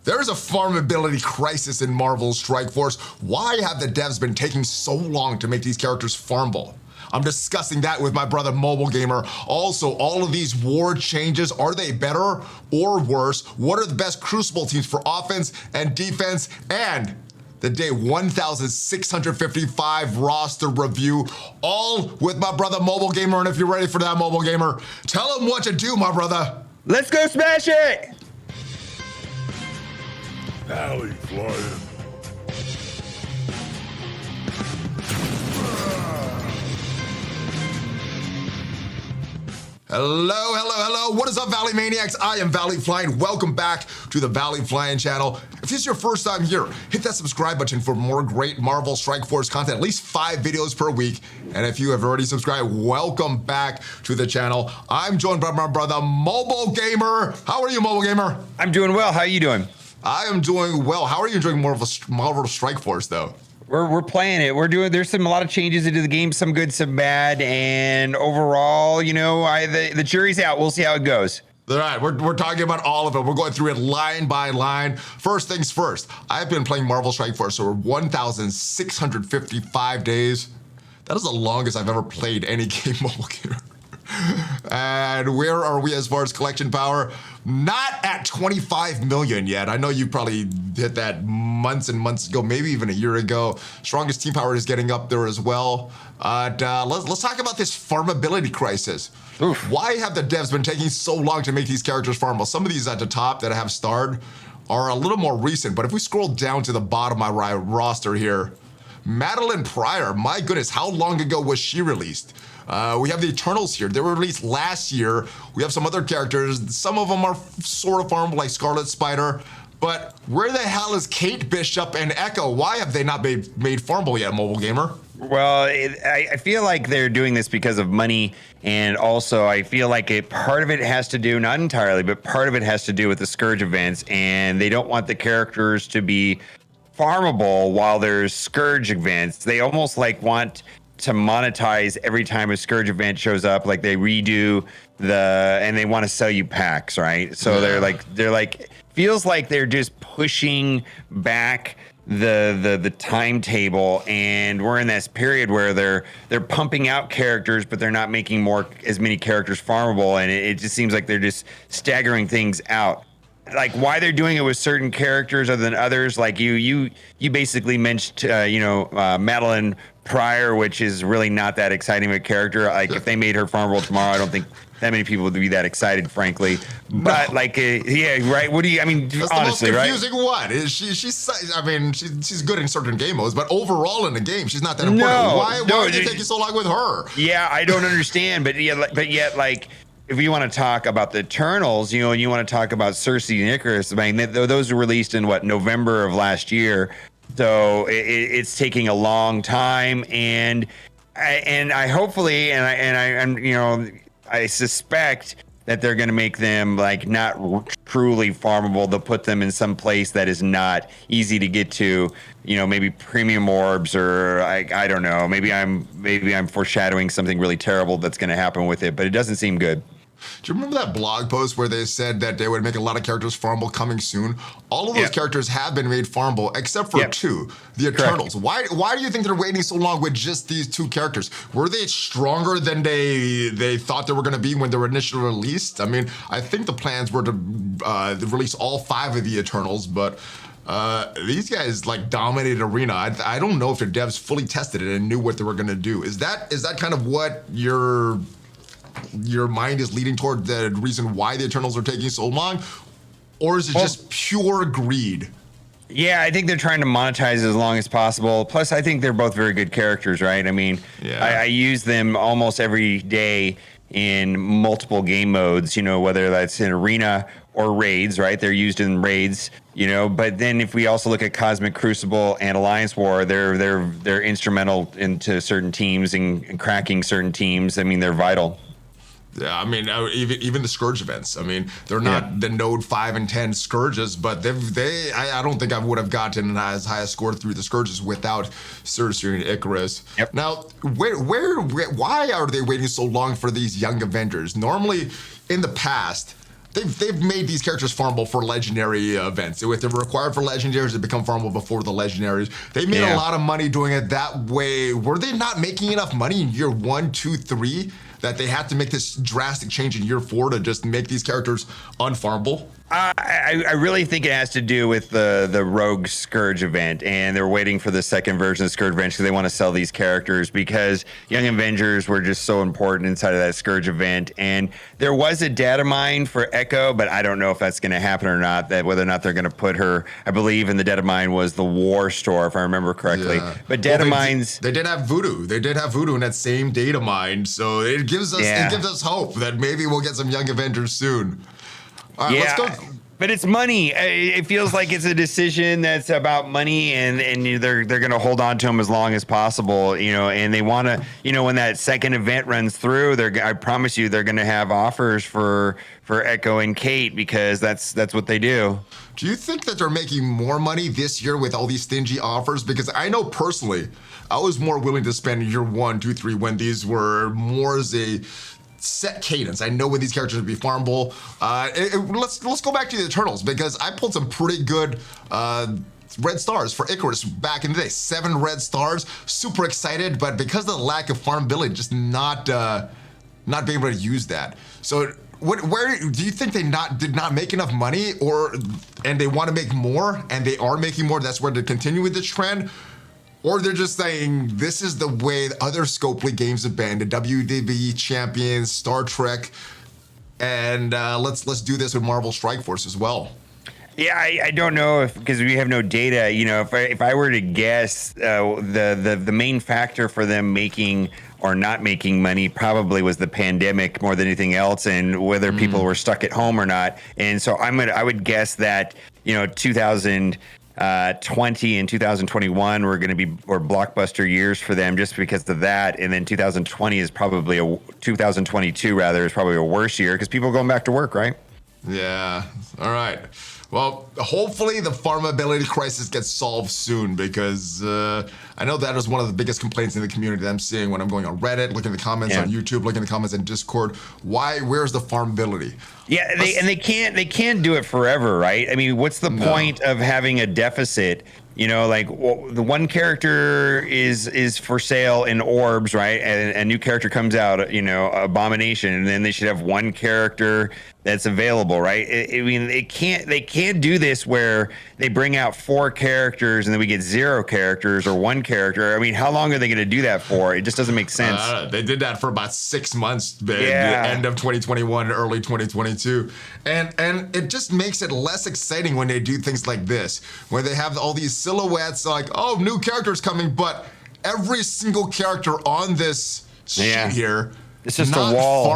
There's a farmability crisis in Marvel Strike Force. Why have the devs been taking so long to make these characters farmable? I'm discussing that with my brother MobileGamer. Also, all of these war changes, are they better or worse? What are the best Crucible teams for offense and defense? And the day 1655 roster review, all with my brother MobileGamer. And if you're ready for that, MobileGamer, tell him what to do, my brother. Let's go smash it! ValleyFlyin. Hello. What is up, Valley Maniacs? I am ValleyFlyin. Welcome back to the ValleyFlyin channel. If this is your first time here, hit that subscribe button for more great Marvel Strike Force content, at least 5 videos per week. And if you have already subscribed, welcome back to the channel. I'm joined by my brother MobileGamer. How are you, MobileGamer? I'm doing well. How are you doing? I am doing well. How are you enjoying Marvel Strike Force, though? We're playing it. There's a lot of changes into the game, some good, some bad, and overall, you know, the jury's out. We'll see how it goes. All right, we're talking about all of it. We're going through it line by line. First things first, I've been playing Marvel Strike Force for 1,655 days. That is the longest I've ever played any game, MobileGamer. And where are we as far as collection power? Not at 25 million yet. I know you probably hit that months and months ago, maybe even a year ago. Strongest team power is getting up there as well. Let's talk about this farmability crisis. Oof. Why have the devs been taking so long to make these characters farmable? Some of these at the top that have starred are a little more recent, but if we scroll down to the bottom of my roster here, Madeline Pryor, my goodness, how long ago was she released? We have the Eternals here. They were released last year. We have some other characters. Some of them are sort of farmable, like Scarlet Spider. But where the hell is Kate Bishop and Echo? Why have they not made farmable yet, MobileGamer? Well, I feel like they're doing this because of money, and also I feel like part of it has to do, not entirely, but part of it has to do with the Scourge events, and they don't want the characters to be farmable while there's Scourge events. They almost like want to monetize every time a Scourge event shows up, like they redo and they want to sell you packs, right? So they're like feels like they're just pushing back the timetable, and we're in this period where they're pumping out characters, but they're not making as many characters farmable, and it just seems like they're just staggering things out. Like why they're doing it with certain characters other than others, like you basically mentioned, Madeline Pryor, which is really not that exciting of a character. Like if they made her farmable tomorrow, I don't think that many people would be that excited, frankly. But yeah, right. What do you? I mean, that's honestly, the most confusing one. Is she's good in certain game modes, but overall in the game, she's not that important. Why are they taking so long with her? Yeah, I don't understand. But yet, like, if you want to talk about the Eternals, you know, and you want to talk about Cersei and Icarus, I mean, those were released in November of last year. So it's taking a long time, and I hopefully, I suspect that they're going to make them like not truly farmable. They'll put them in some place that is not easy to get to, you know, maybe premium orbs, or I don't know. Maybe I'm foreshadowing something really terrible that's going to happen with it, but it doesn't seem good. Do you remember that blog post where they said that they would make a lot of characters farmable coming soon? All of those characters have been made farmable, except for two, the Eternals. Why do you think they're waiting so long with just these 2 characters? Were they stronger than they thought they were going to be when they were initially released? I mean, I think the plans were to release all 5 of the Eternals, but these guys like dominated Arena. I don't know if their devs fully tested it and knew what they were going to do. Is that kind of what your mind is leading toward, the reason why the Eternals are taking so long? Or is it just pure greed? Yeah, I think they're trying to monetize as long as possible. Plus, I think they're both very good characters, right? I mean, I use them almost every day in multiple game modes, you know, whether that's in Arena or raids, right? They're used in raids, you know, but then if we also look at Cosmic Crucible and Alliance War, they're instrumental into certain teams and cracking certain teams. I mean, they're vital. Yeah, I mean, even the Scourge events. I mean, they're not the Node 5 and 10 Scourges, but I don't think I would have gotten as high a score through the Scourges without Cersei and Icarus. Yep. Now, why are they waiting so long for these young Avengers? Normally, in the past, they've made these characters farmable for legendary events. If they're required for legendaries, they become farmable before the legendaries. They made a lot of money doing it that way. Were they not making enough money in year 1, 2, 3 that they had to make this drastic change in year 4 to just make these characters unfarmable? I really think it has to do with the Rogue Scourge event, and they're waiting for the second version of Scourge event because they want to sell these characters because Young Avengers were just so important inside of that Scourge event. And there was a data mine for Echo, but I don't know if that's going to happen or not. That whether or not they're going to put her, I believe in the data mine was the War Store, if I remember correctly. Yeah. But data mines, they did have Voodoo. They did have Voodoo in that same data mine, so it gives us hope that maybe we'll get some Young Avengers soon. All right, let's go. But it's money. It feels like it's a decision that's about money, and they're going to hold on to them as long as possible, and they want to, when that second event runs through, I promise you, they're going to have offers for Echo and Kate because that's what they do. Do you think that they're making more money this year with all these stingy offers? Because I know personally, I was more willing to spend year 1, 2, 3 when these were more as a set cadence. I know when these characters would be farmable. Let's go back to the Eternals because I pulled some pretty good red stars for Icarus back in the day. 7 red stars, super excited, but because of the lack of farmability, just not being able to use that. So where do you think they did not make enough money, and they want to make more, and they are making more? That's where they continue with this trend. Or they're just saying, this is the way other Scopely games have been, the WWE Champions, Star Trek, and let's do this with Marvel Strike Force as well. Yeah, I don't know because we have no data. If I were to guess, the main factor for them making or not making money probably was the pandemic more than anything else, and whether people were stuck at home or not. And so I would guess that 2020 and 2021 were going to be blockbuster years for them just because of that, and then 2022 is probably a worse year because people are going back to work, right? Yeah. All right. Well, hopefully the farmability crisis gets solved soon because I know that is one of the biggest complaints in the community that I'm seeing when I'm going on Reddit, looking at the comments on YouTube, looking at the comments in Discord. Where's the farmability? Yeah, they can't do it forever, right? I mean, what's the point of having a deficit? The one character is for sale in orbs, right? And a new character comes out, Abomination, and then they should have one character that's available, right? I mean, they can't do this where they bring out 4 characters and then we get 0 characters or 1 character. I mean, how long are they going to do that for? It just doesn't make sense. They did that for about 6 months, the end of 2021, early 2022. And it just makes it less exciting when they do things like this, where they have all these silhouettes like, oh, new characters coming, but every single character on this sheet here, it's just a wall.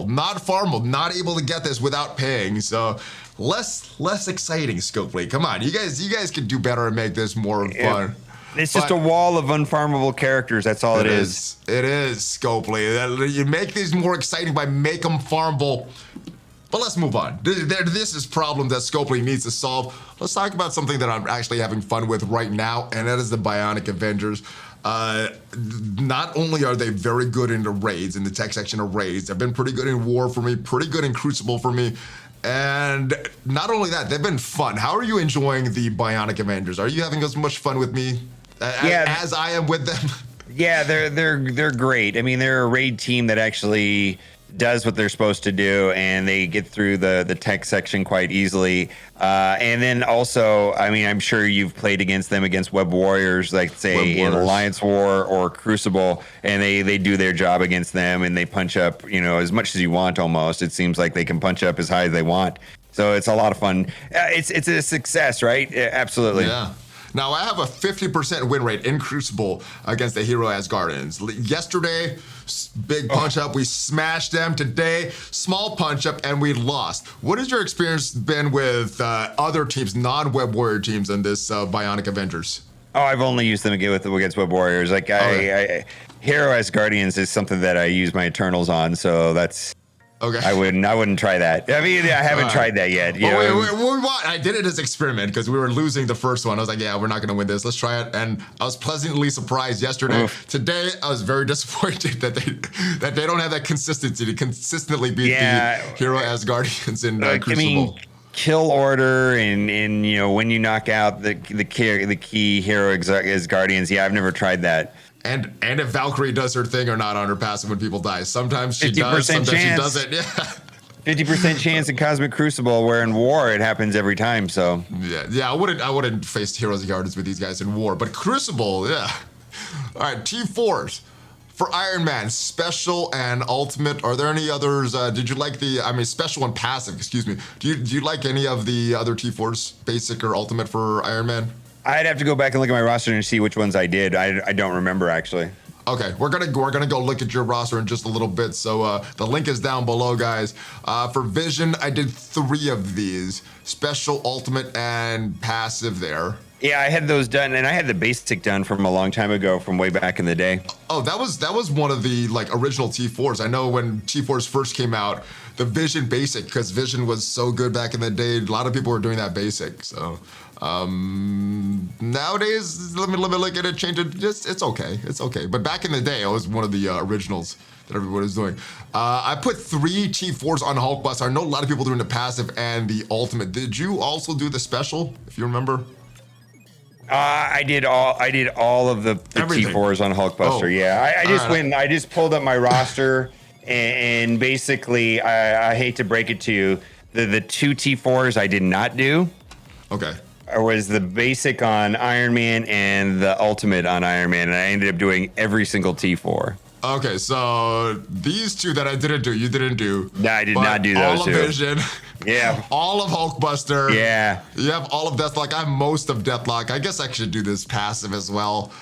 Not farmable, not able to get this without paying. So less exciting, Scopely. Come on, you guys can do better and make this more fun. It's just a wall of unfarmable characters. That's all it is. It is, Scopely. You make these more exciting by make them farmable. But let's move on. This is a problem that Scopely needs to solve. Let's talk about something that I'm actually having fun with right now, and that is the Bionic Avengers. Not only are they very good in the raids, in the tech section of raids, they've been pretty good in War for me, pretty good in Crucible for me, and not only that, they've been fun. How are you enjoying the Bionic Avengers? Are you having as much fun with me as I am with them? Yeah, they're great. I mean, they're a raid team that actually does what they're supposed to do, and they get through the tech section quite easily. And then also, I mean, I'm sure you've played against them against Web Warriors, like say in Alliance War or Crucible, and they do their job against them, and they punch up, as much as you want almost. It seems like they can punch up as high as they want. So it's a lot of fun. It's a success, right? Absolutely. Yeah. Now, I have a 50% win rate in Crucible against the Hero Asgardians. Yesterday, big punch up, we smashed them. Today, small punch up, and we lost. What has your experience been with other teams, non-Web Warrior teams in this Bionic Avengers? Oh, I've only used them against Web Warriors. Like Hero Asgardians is something that I use my Eternals on, so that's Okay. I wouldn't try that. I mean, I haven't tried that yet. You know? I did it as experiment because we were losing the first one. I was like, yeah, we're not going to win this. Let's try it. And I was pleasantly surprised yesterday. Oof. Today, I was very disappointed that they don't have that consistency to consistently beat the hero Asgardians in Crucible. I mean, kill order and you know, when you knock out the key hero Asgardians. Yeah, I've never tried that. And if Valkyrie does her thing or not on her passive when people die. Sometimes she does, sometimes she doesn't. Yeah. 50% chance in Cosmic Crucible, where in War it happens every time. So yeah, I wouldn't face Heroes and Guardians with these guys in War, but Crucible, yeah. All right, T4s for Iron Man, special and ultimate. Are there any others? Did you like special and passive? Excuse me. Do you like any of the other T4s, basic or ultimate for Iron Man? I'd have to go back and look at my roster and see which ones I did. I don't remember actually. Okay, we're gonna go look at your roster in just a little bit. So the link is down below, guys. For Vision, I did 3 of these: special, ultimate, and passive. There. Yeah, I had those done, and I had the basic done from a long time ago, from way back in the day. Oh, that was one of the original T4s. I know when T4s first came out, the Vision basic, because Vision was so good back in the day. A lot of people were doing that basic. So nowadays, let me look at it, change it. It's okay. But back in the day, it was one of the originals that everybody was doing. I put 3 T4s on Hulkbuster. I know a lot of people doing the passive and the ultimate. Did you also do the special, if you remember? I did all of the T4s on Hulkbuster. Oh. Yeah, I just pulled up my roster, and basically, I hate to break it to you, the 2 T4s I did not do. Okay. Was the basic on Iron Man and the ultimate on Iron Man, and I ended up doing every single T4. Okay, so these 2 that I didn't do, you didn't do. No, I did not do those 2. All of Vision. Yeah. All of Hulkbuster. Yeah. You have all of Deathlock. I have most of Deathlock. I guess I should do this passive as well.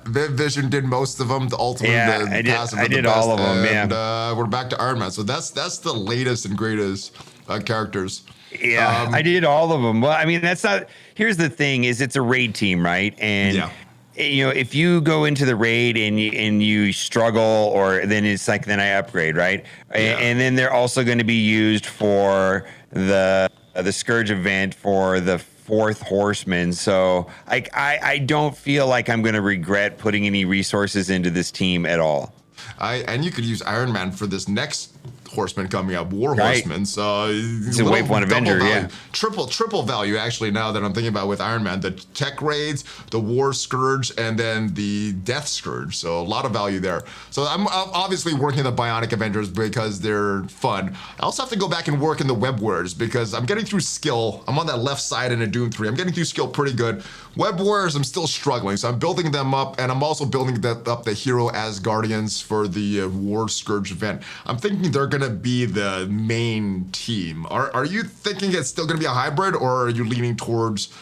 Vision did most of them. The ultimate, the passive. I did all of them. And we're back to Iron Man. So that's the latest and greatest characters. Yeah, I did all of them. Well, I mean, that's not. Here's the thing: is it's a raid team, right? And you know, if you go into the raid and you struggle, or then it's like then I upgrade, right? Yeah. And then they're also going to be used for the Scourge event for the 4th Horseman. So I don't feel like I'm going to regret putting any resources into this team at all. And you could use Iron Man for this next Horseman coming up, War Horseman. So it's a Wave 1 Avenger, value, triple value actually. Now that I'm thinking about with Iron Man, the tech raids, the War Scourge, and then the Death Scourge. So a lot of value there. So I'm obviously working the Bionic Avengers because they're fun. I also have to go back and work in the Web Warriors because I'm getting through skill. I'm on that left side in a Doom 3. I'm getting through skill pretty good. Web Warriors, I'm still struggling, so I'm building them up, and I'm also building up the Hero Asgardians for the War Scourge event. I'm thinking they're gonna be the main team. Are you thinking it's still gonna be a hybrid, or are you leaning towards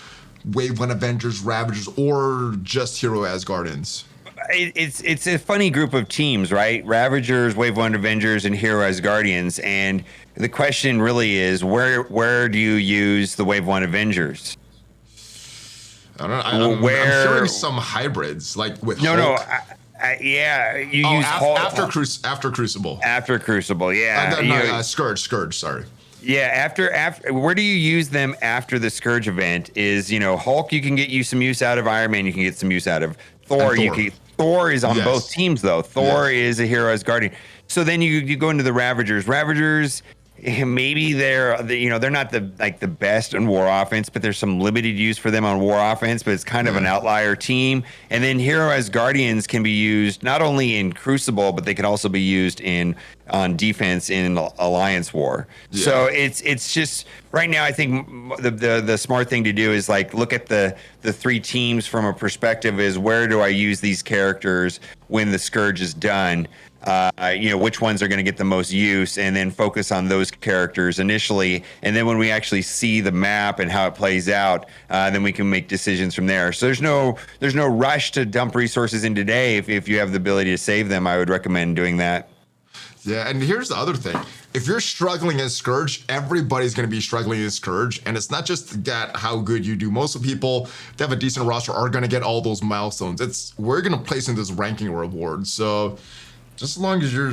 Wave 1 Avengers, Ravagers, or just Hero Asgardians? It's a funny group of teams, right? Ravagers, Wave 1 Avengers, and Hero Asgardians. And the question really is, where do you use the Wave 1 Avengers? I don't know. I'm hearing some hybrids, like with Hulk. Yeah, you use Hulk after Crucible. After Crucible, yeah. Scourge. Sorry. Yeah, after where do you use them after the Scourge event? Is Hulk? You can get some use out of. Iron Man, you can get some use out of. Thor. Thor is on both teams though. Thor is a Hero Asgardian. So then you go into the Ravagers. Ravagers. Maybe they're not the best in war offense, but there's some limited use for them on war offense, but it's kind of an outlier team. And then Hero Asgardians can be used not only in Crucible, but they can also be used on defense in Alliance War. Yeah. So it's just right now I think the smart thing to do is look at the 3 teams from a perspective is where do I use these characters when the Scourge is done? Which ones are going to get the most use, and then focus on those characters initially. And then when we actually see the map and how it plays out, then we can make decisions from there. So there's no rush to dump resources in today. If you have the ability to save them, I would recommend doing that. Yeah, and here's the other thing. If you're struggling as Scourge, everybody's going to be struggling as Scourge. And it's not just that how good you do. Most of the people that have a decent roster are going to get all those milestones. We're going to place in this ranking reward. So Just as long as your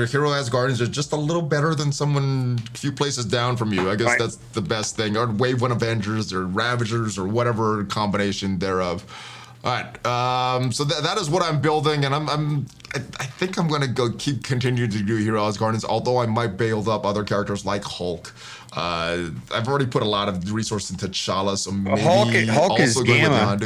hero has Guardians are just a little better than someone a few places down from you. I guess that's the best thing. Or Wave 1 Avengers or Ravagers or whatever combination thereof. All right, so that is what I'm building, and I think I'm gonna continue to do Hero as Guardians, although I might build up other characters like Hulk. I've already put a lot of resources into T'Challa, so maybe Hulk is Gamma.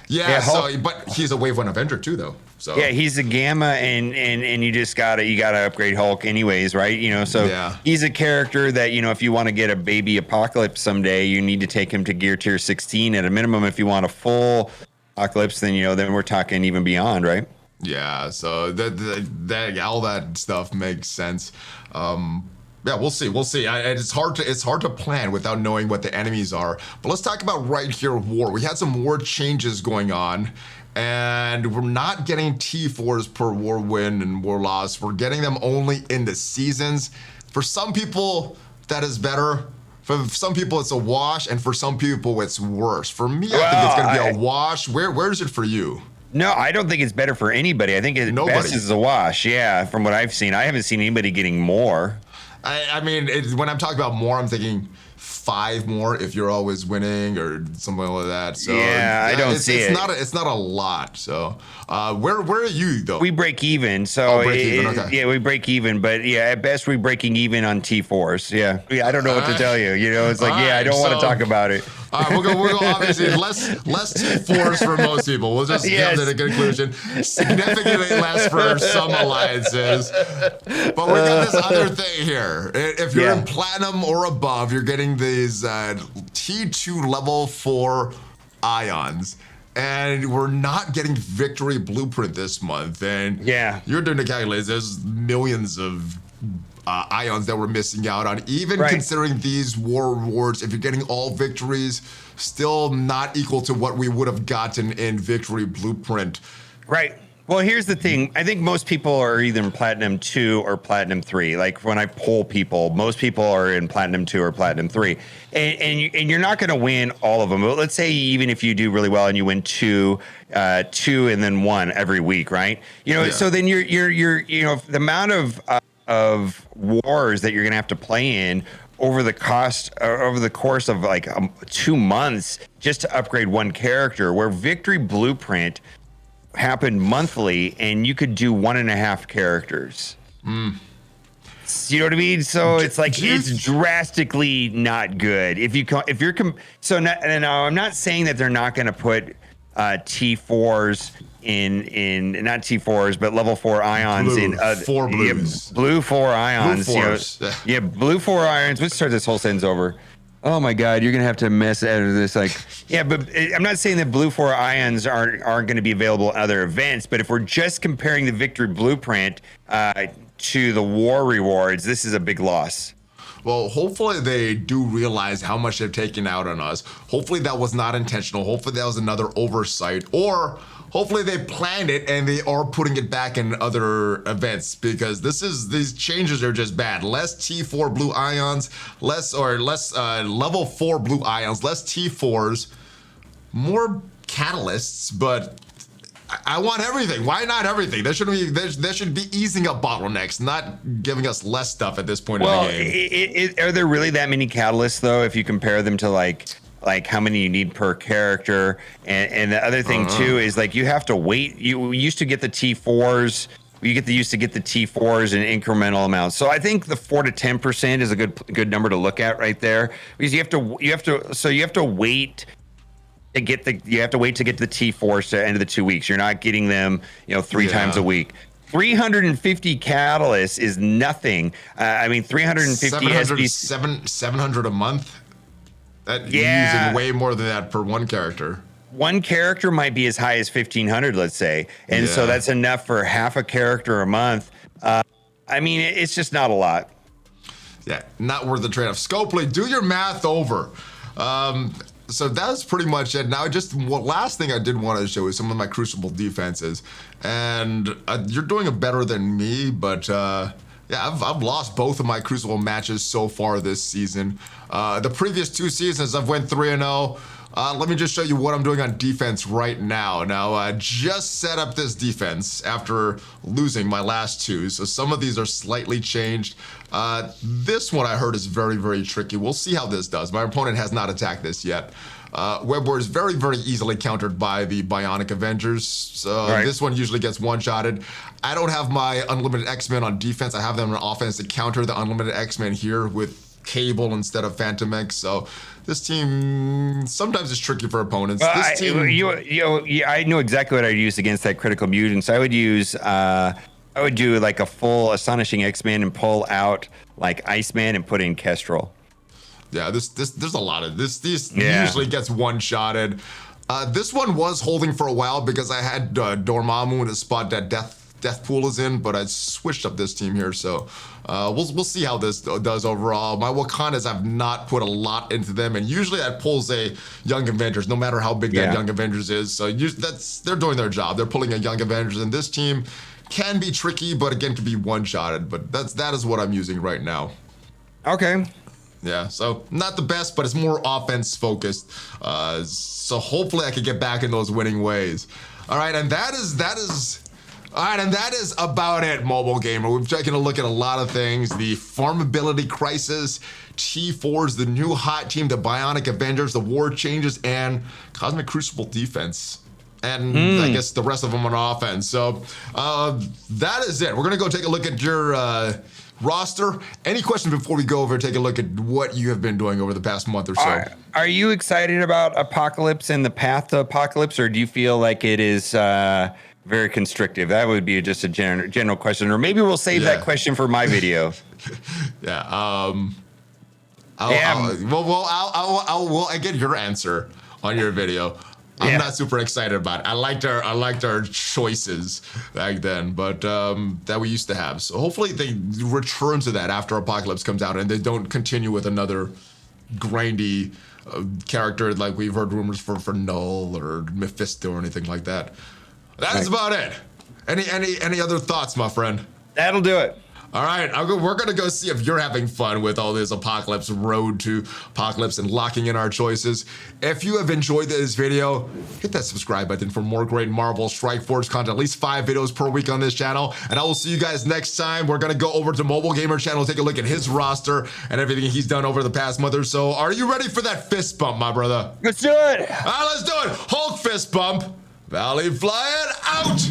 Yeah, so but he's a Wave 1 Avenger too, though. So yeah, he's a Gamma, and you just gotta upgrade Hulk anyways, right? You know, so he's a character that, you know, if you want to get a baby Apocalypse someday, you need to take him to Gear Tier 16 at a minimum. If you want a full Apocalypse, then then we're talking even beyond, right? Yeah, so that all that stuff makes sense. Yeah, we'll see. It's hard to plan without knowing what the enemies are. But let's talk about right here, war. We had some war changes going on, and we're not getting T4s per war win and war loss. We're getting them only in the seasons. For some people, that is better. For some people, it's a wash, and for some people, it's worse. For me, I think it's going to be a wash. Where is it for you? No, I don't think it's better for anybody. I think best is a wash. Yeah, from what I've seen, I haven't seen anybody getting more. I mean, when I'm talking about more, I'm thinking 5 more if you're always winning or something like that. So yeah, I don't see it. It's not a lot. So where are you though? We break even. So okay. Yeah, we break even. But yeah, at best we breaking even on T4s. Yeah, I don't know what to tell you. You know, it's like I don't want to talk about it. We'll go obviously less T4s for most people. We'll just get to the conclusion. Significantly less for some alliances. But we got this other thing here. If you're in Platinum or above, you're getting these T2 level 4 ions. And we're not getting Victory Blueprint this month. And you're doing the calculations. There's millions of ions that we're missing out on, even considering these war rewards. If you're getting all victories, still not equal to what we would have gotten in Victory Blueprint. Right. Well, here's the thing. I think most people are either in Platinum 2 or Platinum 3. Like when I poll people, most people are in Platinum 2 or Platinum 3. And you're not going to win all of them. But let's say even if you do really well and you win 2 and then 1 every week, right? You know, so then you're the amount of wars that you're going to have to play in over the course of like 2 months just to upgrade one character, where Victory Blueprint happened monthly and you could do 1.5 characters. You know what I mean? So it's like it's drastically not good. Now I'm not saying that they're not going to put T4s in not T4s but level 4 ions in 4 blues. Blue 4 ions. Blue Blue 4 ions. Let's start this whole sentence over. Oh my God, you're gonna have to mess out of this. Like, but I'm not saying that Blue 4 ions aren't going to be available in other events. But if we're just comparing the Victory Blueprint to the war rewards, this is a big loss. Well, hopefully they do realize how much they've taken out on us. Hopefully that was not intentional. Hopefully that was another oversight, or hopefully they planned it and they are putting it back in other events, because these changes are just bad. Less T4 blue ions, less level 4 blue ions, less T4s, more catalysts, but I want everything. Why not everything? There should be easing up bottlenecks, not giving us less stuff at this point in the game. Are there really that many catalysts though, if you compare them to like how many you need per character? And the other thing too is like you have to wait. You used to get the T4s. Used to get the T4s in incremental amounts. So I think the 4 to 10% is a good number to look at right there, because you have to wait. You have to wait to get the T4s to the end of the 2 weeks. You're not getting them, 3 times a week. 350 catalysts is nothing. 350 700 a month. You're using way more than that per one character. One character might be as high as 1,500, let's say, and so that's enough for half a character a month. It's just not a lot. Yeah, not worth the trade-off. Scopely, do your math over. So that's pretty much it. Now, just one last thing I did want to show is some of my Crucible defenses. And you're doing it better than me, but I've lost both of my Crucible matches so far this season. The previous 2 seasons, I've went 3-0. Let me just show you what I'm doing on defense right now. Now, I just set up this defense after losing my last two, so some of these are slightly changed. This one I heard is very, very tricky. We'll see how this does. My opponent has not attacked this yet. Web War is very, very easily countered by the Bionic Avengers, so this one usually gets one-shotted. I don't have my Unlimited X-Men on defense. I have them on offense to counter the Unlimited X-Men here with Cable instead of Phantom X, so this team sometimes is tricky for opponents. This team, I know exactly what I'd use against that critical mutant. So I would use, I would do like a full Astonishing X-Men and pull out like Iceman and put in Kestrel. Yeah, there's a lot of this. This usually gets one-shotted. This one was holding for a while because I had Dormammu in a spot that Deathpool is in, but I switched up this team here, so we'll see how this does overall. My Wakandas, I've not put a lot into them, and usually that pulls a Young Avengers, no matter how big that Young Avengers is. So they're doing their job. They're pulling a Young Avengers, and this team can be tricky, but again, can be one-shotted. But that is what I'm using right now. Okay. Yeah, so not the best, but it's more offense focused. So hopefully I can get back in those winning ways. All right, and that is about it, Mobile Gamer. We've taken a look at a lot of things. The Farmability Crisis, T4's the new hot team, the Bionic Avengers, the War Changes, and Cosmic Crucible defense. And I guess the rest of them on offense. So that is it. We're going to go take a look at your roster. Any questions before we go over and take a look at what you have been doing over the past month or so? Are you excited about Apocalypse and the path to Apocalypse, or do you feel like it is very constrictive? That would be just a general question, or maybe we'll save that question for my video. I'll get your answer on your video. I'm not super excited about it. I liked our choices back then, but that we used to have. So hopefully they return to that after Apocalypse comes out, and they don't continue with another grindy character like we've heard rumors for Null or Mephisto or anything like that. That is about it. Any other thoughts, my friend? That'll do it. All right, we're gonna go see if you're having fun with all this Apocalypse, road to Apocalypse, and locking in our choices. If you have enjoyed this video, hit that subscribe button for more great Marvel Strike Force content, at least 5 videos per week on this channel. And I will see you guys next time. We're gonna go over to MobileGamer channel, take a look at his roster and everything he's done over the past month or so. Are you ready for that fist bump, my brother? Let's do it. All right, let's do it. Hulk fist bump. ValleyFlyin out.